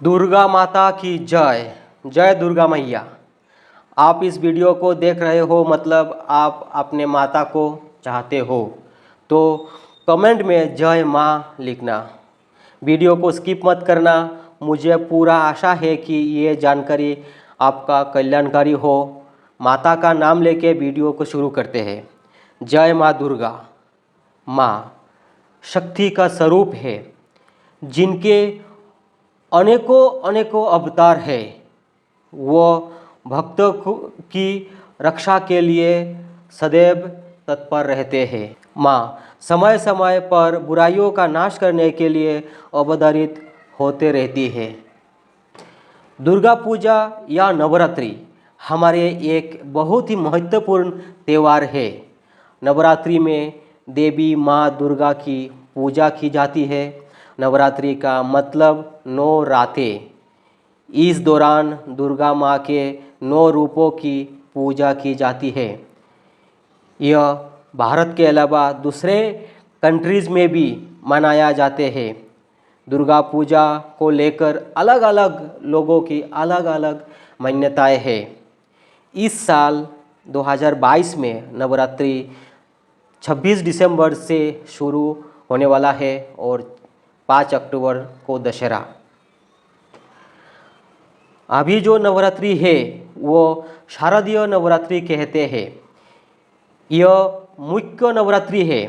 दुर्गा माता की जय। जय दुर्गा मैया। आप इस वीडियो को देख रहे हो मतलब आप अपने माता को चाहते हो तो कमेंट में जय माँ लिखना। वीडियो को स्किप मत करना। मुझे पूरा आशा है कि ये जानकारी आपका कल्याणकारी हो। माता का नाम लेके वीडियो को शुरू करते हैं। जय माँ दुर्गा। माँ शक्ति का स्वरूप है जिनके अनेकों अनेकों अवतार है। वो भक्तों की रक्षा के लिए सदैव तत्पर रहते हैं। माँ समय समय पर बुराइयों का नाश करने के लिए अवतरित होते रहती है। दुर्गा पूजा या नवरात्रि हमारे एक बहुत ही महत्वपूर्ण त्यौहार है। नवरात्रि में देवी माँ दुर्गा की पूजा की जाती है। नवरात्रि का मतलब 9 रातें। इस दौरान दुर्गा माँ के 9 रूपों की पूजा की जाती है। यह भारत के अलावा दूसरे कंट्रीज़ में भी मनाया जाते हैं। दुर्गा पूजा को लेकर अलग अलग लोगों की अलग अलग मान्यताएं हैं। इस साल 2022 में नवरात्रि 26 दिसंबर से शुरू होने वाला है और 5 अक्टूबर को दशहरा। अभी जो नवरात्रि है वो शारदीय नवरात्रि कहते हैं। यह मुख्य नवरात्रि है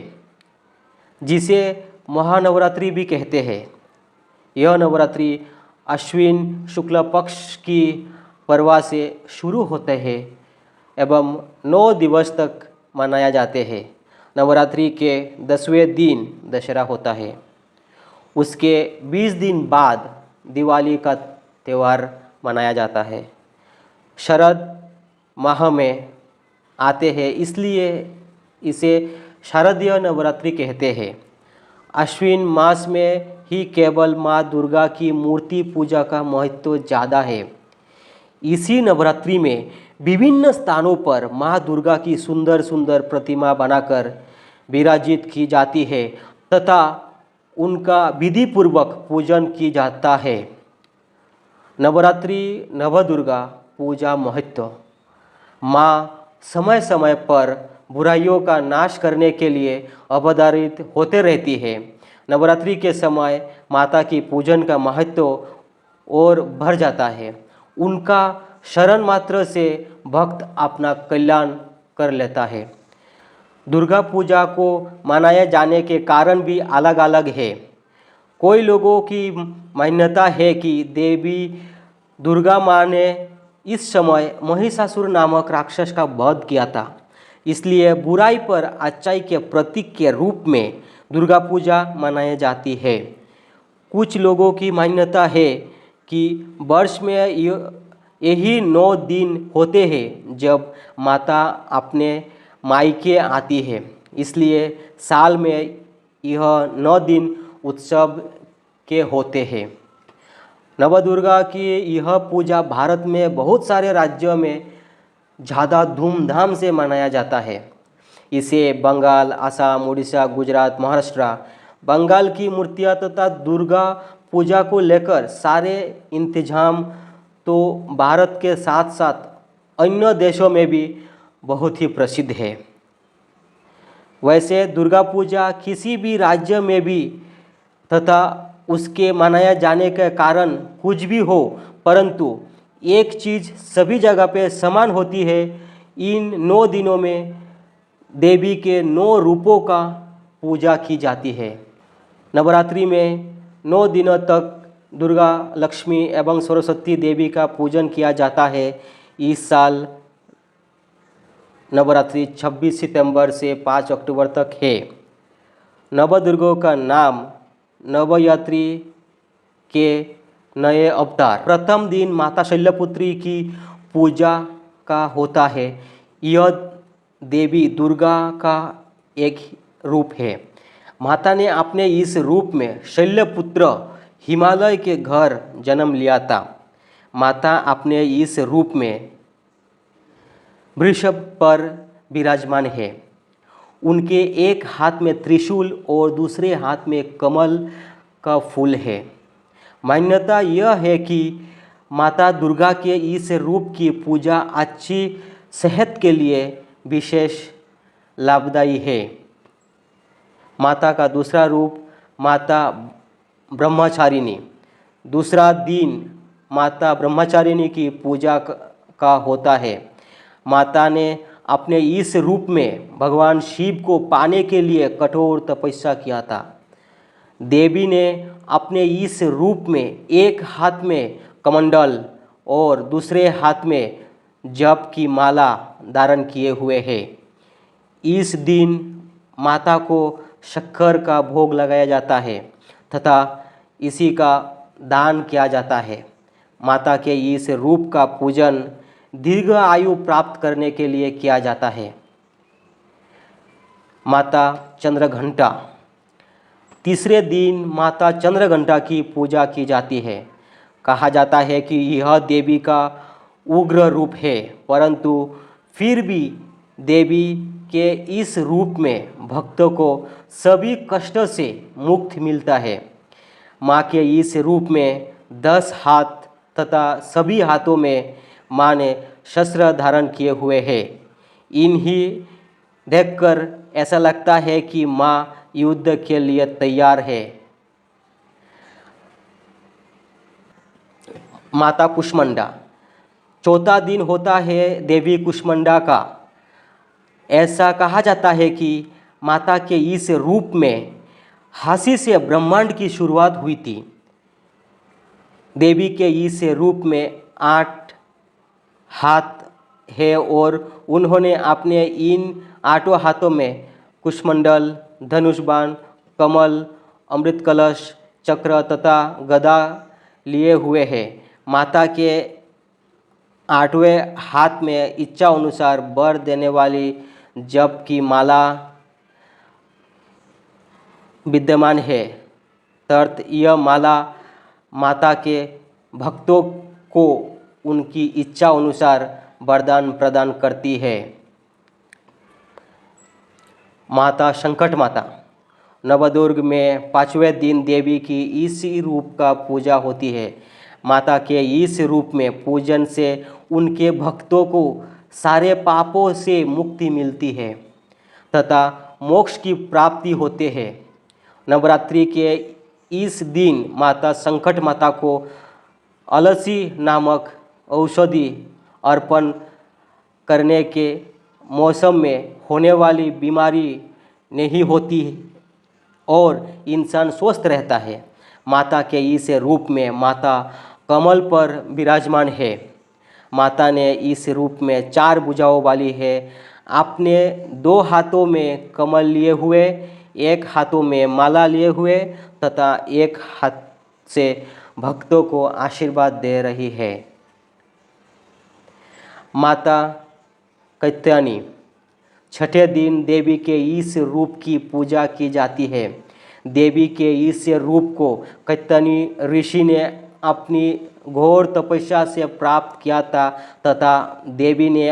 जिसे महानवरात्रि भी कहते हैं। यह नवरात्रि अश्विन शुक्ल पक्ष की परवा से शुरू होते हैं एवं 9 दिवस तक मनाया जाते हैं। नवरात्रि के 10वें दिन दशहरा होता है। उसके 20 दिन बाद दिवाली का त्यौहार मनाया जाता है। शरद माह में आते हैं इसलिए इसे शारदीय नवरात्रि कहते हैं। अश्विन मास में ही केवल माँ दुर्गा की मूर्ति पूजा का महत्व ज़्यादा है। इसी नवरात्रि में विभिन्न स्थानों पर माँ दुर्गा की सुंदर सुंदर प्रतिमा बनाकर विराजित की जाती है तथा उनका विधि पूर्वक पूजन की जाता है। नवरात्रि नवदुर्गा पूजा महत्व। माँ समय समय पर बुराइयों का नाश करने के लिए अवतरित होते रहती है। नवरात्रि के समय माता की पूजन का महत्व और बढ़ जाता है। उनका शरण मात्र से भक्त अपना कल्याण कर लेता है। दुर्गा पूजा को मनाए जाने के कारण भी अलग अलग है। कोई लोगों की मान्यता है कि देवी दुर्गा माँ ने इस समय महिषासुर नामक राक्षस का वध किया था, इसलिए बुराई पर अच्छाई के प्रतीक के रूप में दुर्गा पूजा मनाई जाती है। कुछ लोगों की मान्यता है कि वर्ष में यही 9 दिन होते हैं जब माता अपने मायके आती है, इसलिए साल में यह 9 दिन उत्सव के होते हैं। नवदुर्गा की यह पूजा भारत में बहुत सारे राज्यों में ज़्यादा धूमधाम से मनाया जाता है। इसे बंगाल, असम, उड़ीसा, गुजरात, महाराष्ट्र, बंगाल की मूर्तियाँ तथा दुर्गा पूजा को लेकर सारे इंतजाम तो भारत के साथ साथ अन्य देशों में भी बहुत ही प्रसिद्ध है। वैसे दुर्गा पूजा किसी भी राज्य में भी तथा उसके मनाया जाने के कारण कुछ भी हो, परंतु एक चीज़ सभी जगह पे समान होती है। इन 9 दिनों में देवी के 9 रूपों का पूजा की जाती है। नवरात्रि में 9 दिनों तक दुर्गा, लक्ष्मी एवं सरस्वती देवी का पूजन किया जाता है। इस साल नवरात्रि 26 सितंबर से 5 अक्टूबर तक है। नवदुर्गों का नाम नवरात्रि के नए अवतार। प्रथम दिन माता शैलपुत्री की पूजा का होता है। यह देवी दुर्गा का एक रूप है। माता ने अपने इस रूप में शैलपुत्र हिमालय के घर जन्म लिया था। माता अपने इस रूप में वृषभ पर विराजमान है। उनके एक हाथ में त्रिशूल और दूसरे हाथ में कमल का फूल है। मान्यता यह है कि माता दुर्गा के इस रूप की पूजा अच्छी सेहत के लिए विशेष लाभदायी है। माता का दूसरा रूप माता ब्रह्मचारिणी। दूसरा दिन माता ब्रह्मचारिणी की पूजा का होता है। माता ने अपने इस रूप में भगवान शिव को पाने के लिए कठोर तपस्या किया था। देवी ने अपने इस रूप में एक हाथ में कमंडल और दूसरे हाथ में जप की माला धारण किए हुए है। इस दिन माता को शक्कर का भोग लगाया जाता है तथा इसी का दान किया जाता है। माता के इस रूप का पूजन दीर्घ आयु प्राप्त करने के लिए किया जाता है। माता चंद्रघंटा। तीसरे दिन माता चंद्रघंटा की पूजा की जाती है। कहा जाता है कि यह देवी का उग्र रूप है, परंतु फिर भी देवी के इस रूप में भक्तों को सभी कष्टों से मुक्ति मिलता है। माँ के इस रूप में 10 हाथ तथा सभी हाथों में माँ ने शस्त्र धारण किए हुए हैं। इन्हीं देखकर ऐसा लगता है कि माँ युद्ध के लिए तैयार है। माता कुष्मांडा। चौथा दिन होता है देवी कुष्मांडा का। ऐसा कहा जाता है कि माता के इस रूप में हाथी से ब्रह्मांड की शुरुआत हुई थी। देवी के इस रूप में 8 हाथ है और उन्होंने अपने इन 8 हाथों में कुष्मंडल, धनुष बाण, कमल, अमृत कलश, चक्र तथा गदा लिए हुए हैं। माता के 8वें हाथ में इच्छा अनुसार वर देने वाली जप की माला विद्यमान है। तर्थ यह माला माता के भक्तों को उनकी इच्छा अनुसार वरदान प्रदान करती है। माता संकट माता। नवदुर्ग में 5वें दिन देवी की इसी रूप का पूजा होती है। माता के इस रूप में पूजन से उनके भक्तों को सारे पापों से मुक्ति मिलती है तथा मोक्ष की प्राप्ति होते हैं। नवरात्रि के इस दिन माता संकट माता को अलसी नामक औषधि अर्पण करने के मौसम में होने वाली बीमारी नहीं होती और इंसान स्वस्थ रहता है। माता के इस रूप में माता कमल पर विराजमान है। माता ने इस रूप में 4 भुजाओं वाली है। अपने 2 हाथों में कमल लिए हुए, 1 हाथों में माला लिए हुए तथा 1 हाथ से भक्तों को आशीर्वाद दे रही है। माता कात्यायनी। छठे दिन देवी के इस रूप की पूजा की जाती है। देवी के इस रूप को कात्यायनी ऋषि ने अपनी घोर तपस्या से प्राप्त किया था तथा देवी ने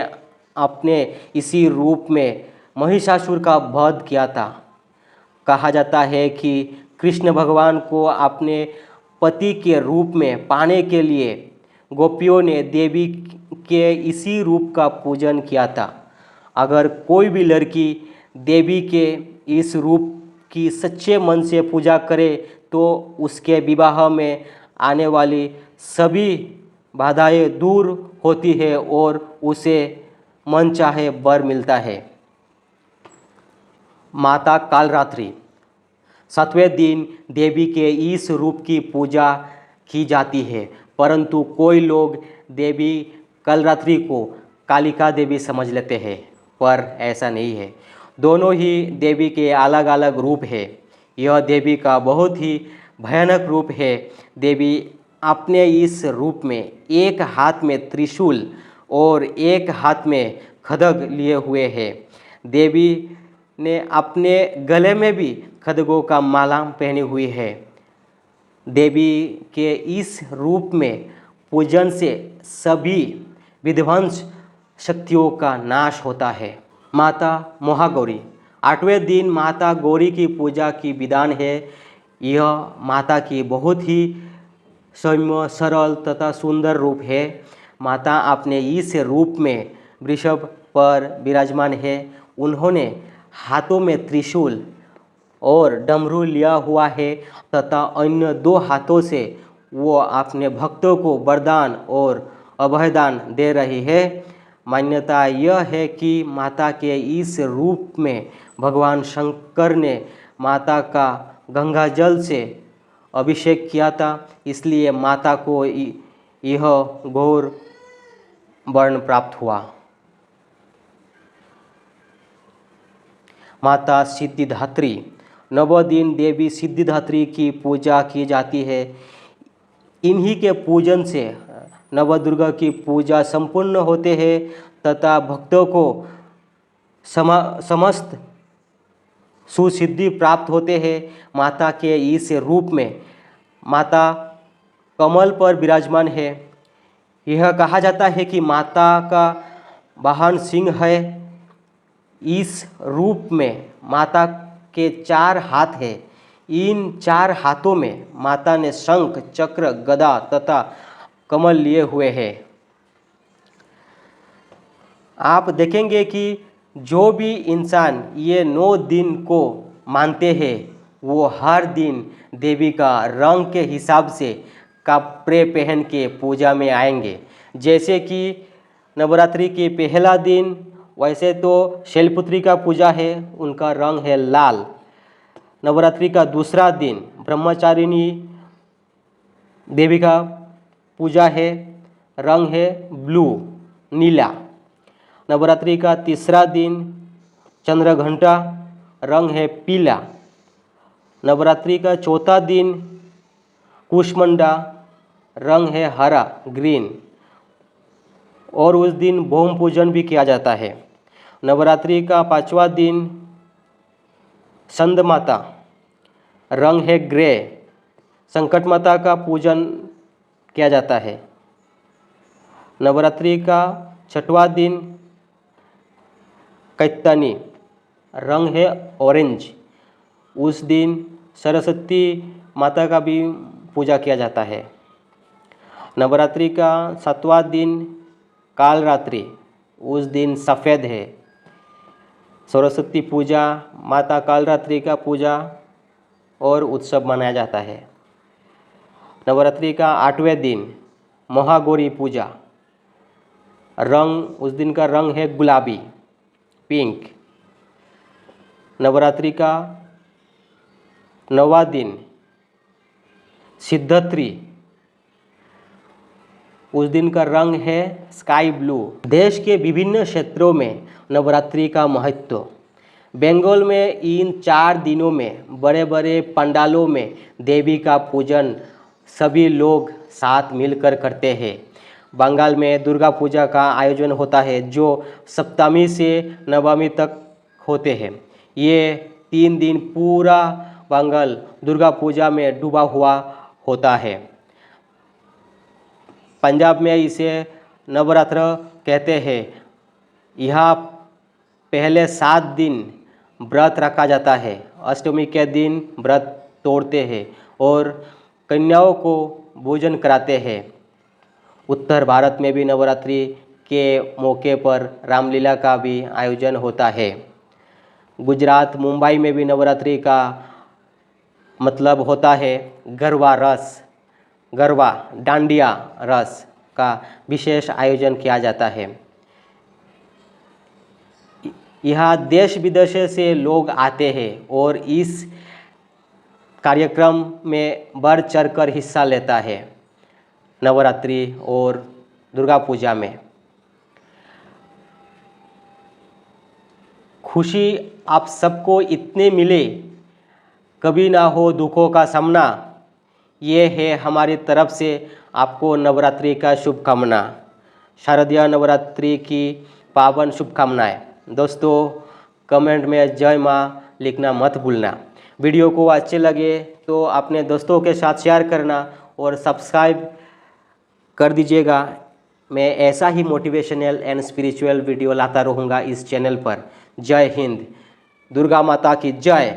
अपने इसी रूप में महिषासुर का वध किया था। कहा जाता है कि कृष्ण भगवान को अपने पति के रूप में पाने के लिए गोपियों ने देवी के इसी रूप का पूजन किया था। अगर कोई भी लड़की देवी के इस रूप की सच्चे मन से पूजा करे तो उसके विवाह में आने वाली सभी बाधाएं दूर होती है और उसे मनचाहे वर मिलता है। माता कालरात्रि। 7वें दिन देवी के इस रूप की पूजा की जाती है, परंतु कोई लोग देवी कालरात्रि को कालिका देवी समझ लेते हैं, पर ऐसा नहीं है। दोनों ही देवी के अलग अलग रूप है। यह देवी का बहुत ही भयानक रूप है। देवी अपने इस रूप में 1 हाथ में त्रिशूल और 1 हाथ में खड्ग लिए हुए है। देवी ने अपने गले में भी खड्गों का माला पहनी हुई है। देवी के इस रूप में पूजन से सभी विध्वंस शक्तियों का नाश होता है। माता महागौरी। 8वें दिन माता गौरी की पूजा की विधान है। यह माता की बहुत ही सौम्य, सरल तथा सुंदर रूप है। माता अपने इस रूप में वृषभ पर विराजमान है। उन्होंने हाथों में त्रिशूल और डमरू लिया हुआ है तथा अन्य 2 हाथों से वो अपने भक्तों को वरदान और अभयदान दे रही है। मान्यता यह है कि माता के इस रूप में भगवान शंकर ने माता का गंगा जल से अभिषेक किया था, इसलिए माता को यह घोर वर्ण प्राप्त हुआ। माता सिद्धिदात्री। 9 दिन देवी सिद्धिदात्री की पूजा की जाती है। इन्हीं के पूजन से नवदुर्गा की पूजा संपूर्ण होते हैं तथा भक्तों को समस्त सुसिद्धि प्राप्त होते हैं। माता के इस रूप में माता कमल पर विराजमान है। यह कहा जाता है कि माता का वाहन सिंह है। इस रूप में माता के 4 हाथ हैं। इन 4 हाथों में माता ने शंख, चक्र, गदा तथा कमल लिए हुए हैं। आप देखेंगे कि जो भी इंसान ये 9 दिन को मानते हैं वो हर दिन देवी का रंग के हिसाब से कपड़े पहन के पूजा में आएंगे। जैसे कि नवरात्रि के पहला दिन वैसे तो शैलपुत्री का पूजा है, उनका रंग है लाल। नवरात्रि का दूसरा दिन ब्रह्मचारिणी देवी का पूजा है, रंग है ब्लू, नीला। नवरात्रि का तीसरा दिन चंद्रघंटा, रंग है पीला। नवरात्रि का चौथा दिन कुष्मंडा, रंग है हरा, ग्रीन। और उस दिन भौम पूजन भी किया जाता है। नवरात्रि का 5वां दिन संद माता, रंग है ग्रे। संकट माता का पूजन किया जाता है। नवरात्रि का 6वां दिन कैतनी, रंग है ऑरेंज। उस दिन सरस्वती माता का भी पूजा किया जाता है। नवरात्रि का 7वां दिन कालरात्रि, उस दिन सफ़ेद है। सरस्वती पूजा, माता कालरात्रि का पूजा और उत्सव मनाया जाता है। नवरात्रि का 8वें दिन महागौरी पूजा, रंग उस दिन का रंग है गुलाबी, पिंक। नवरात्रि का 9वां दिन सिद्धत्री, उस दिन का रंग है स्काई ब्लू। देश के विभिन्न क्षेत्रों में नवरात्रि का महत्व। बंगाल में इन 4 दिनों में बड़े बड़े पंडालों में देवी का पूजन सभी लोग साथ मिलकर करते हैं। बंगाल में दुर्गा पूजा का आयोजन होता है जो सप्तमी से नवमी तक होते हैं। ये 3 दिन पूरा बंगाल दुर्गा पूजा में डूबा हुआ होता है। पंजाब में इसे नवरात्र कहते हैं। यहाँ पहले 7 दिन व्रत रखा जाता है। अष्टमी के दिन व्रत तोड़ते हैं और कन्याओं को भोजन कराते हैं। उत्तर भारत में भी नवरात्रि के मौके पर रामलीला का भी आयोजन होता है। गुजरात, मुंबई में भी नवरात्रि का मतलब होता है गरबा रस, गरबा डांडिया रस का विशेष आयोजन किया जाता है। यहाँ देश विदेश से लोग आते हैं और इस कार्यक्रम में बढ़ चढ़कर हिस्सा लेता है। नवरात्रि और दुर्गा पूजा में खुशी आप सबको इतने मिले, कभी ना हो दुखों का सामना, ये है हमारी तरफ से आपको नवरात्रि का शुभकामना। शारदीय नवरात्रि की पावन शुभकामनाएं। दोस्तों, कमेंट में जय माँ लिखना मत भूलना। वीडियो को अच्छे लगे तो अपने दोस्तों के साथ शेयर करना और सब्सक्राइब कर दीजिएगा। मैं ऐसा ही मोटिवेशनल एंड स्पिरिचुअल वीडियो लाता रहूँगा इस चैनल पर। जय हिंद, दुर्गा माता की जय।